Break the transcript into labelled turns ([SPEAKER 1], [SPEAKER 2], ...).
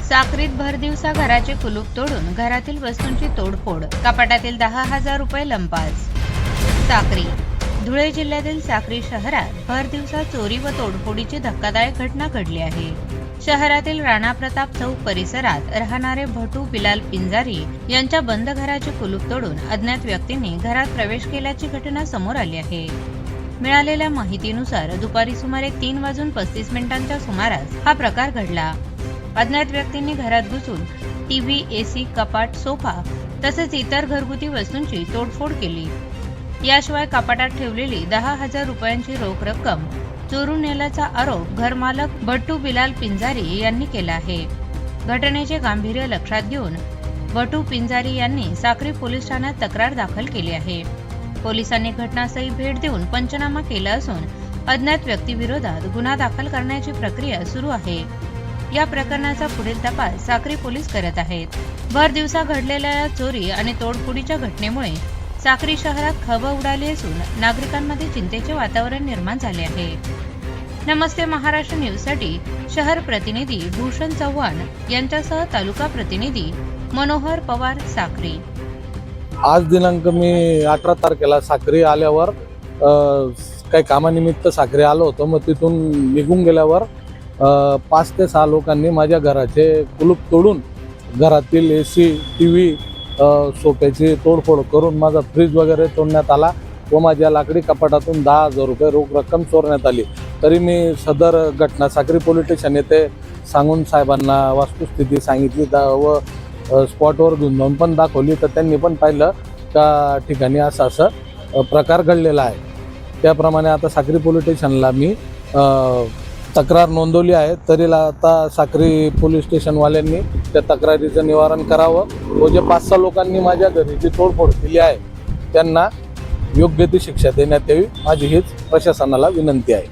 [SPEAKER 1] साक्रीत भरदिवसा घराचे कुलूप तोडून घरातील वस्तूंची तोडफोड, कपाटातील 10,000 रुपये लंपास। साक्री, धुळे जिल्ह्यातील साक्री शहरात भरदिवसा चोरी व तोडफोडीची धक्कादायक घटना घडली आहे। शहरातील राणा प्रताप चौक परिसरात राहणारे भटू बिलाल पिंजारी यांच्या बंद घराचे कुलूप तोडून अज्ञात व्यक्तींनी घरात प्रवेश केल्याची घटना समोर आली आहे। मिळालेल्या माहितीनुसार दुपारी सुमारे 3:35 सुमारास हा प्रकार घडला। अज्ञात व्यक्तींनी घरात घुसून टीव्ही, एसी, कपाट, सोफा तसेच इतर घरगुती वस्तूंची तोडफोड केली। याशिवाय कपाटात ठेवलेली 10,000 रुपयांची रोख रक्कम चोरून नेल्याचा आरोप घरमालक भट्टू बिलाल पिंजारी यांनी केला आहे। घटनेचे गांभीर्य लक्षात घेऊन भट्टू पिंजारी यांनी साक्री पोलीस ठाण्यात तक्रार दाखल केली आहे। पोलिसांनी घटनास्थळी भेट देऊन पंचनामा केला असून अज्ञात व्यक्तीविरोधात गुन्हा दाखल करण्याची प्रक्रिया सुरू आहे। या प्रकरणाचा पुढील तपास साक्री पोलीस करत आहेत। भर दिवसा घडलेल्या या चोरी आणि तोडफोडीच्या घटनेमुळे साक्री शहरात खळबळ उडाली असून नागरिकांमध्ये चिंतेचे वातावरण निर्माण झाले आहे। नमस्ते महाराष्ट्र न्यूज साठी शहर प्रतिनिधी भूषण चव्हाण यांच्यासह तालुका प्रतिनिधी मनोहर पवार, साक्री।
[SPEAKER 2] आज दिनांक मी 18 तारखेला साक्री आल्यावर काही कामानिमित्त साक्री आलो होतो। मग तिथून निघून गेल्यावर 5 ते 6 लोकांनी माझ्या घराचे कुलूप तोडून घरातील एसी, टीव्ही, सोफ्याची तोडफोड करून माझा फ्रीज वगैरे तोडण्यात आला व माझ्या लाकडी कपाटातून 10,000 रुपये रोख रक्कम चोरण्यात आली। तरी मी सदर घटना साक्री पोलीस स्टेशन येथे सांगून साहेबांना वस्तुस्थिती सांगितली व स्पॉटवर घेऊन जाऊन पण दाखवली, तर त्यांनी पण पाहिलं त्या ठिकाणी असं प्रकार घडलेला आहे। त्याप्रमाणे आता साक्री पोलीस स्टेशनला मी तक्रार नोंदवली आहे। तरी आता साक्री पोलीस स्टेशनवाल्यांनी त्या तक्रारीचं निवारण करावं व जे 5-6 लोकांनी माझ्या घरी जी तोडफोड केली आहे त्यांना योग्य ती शिक्षा देण्यात यावी, माझी हीच प्रशासनाला विनंती आहे।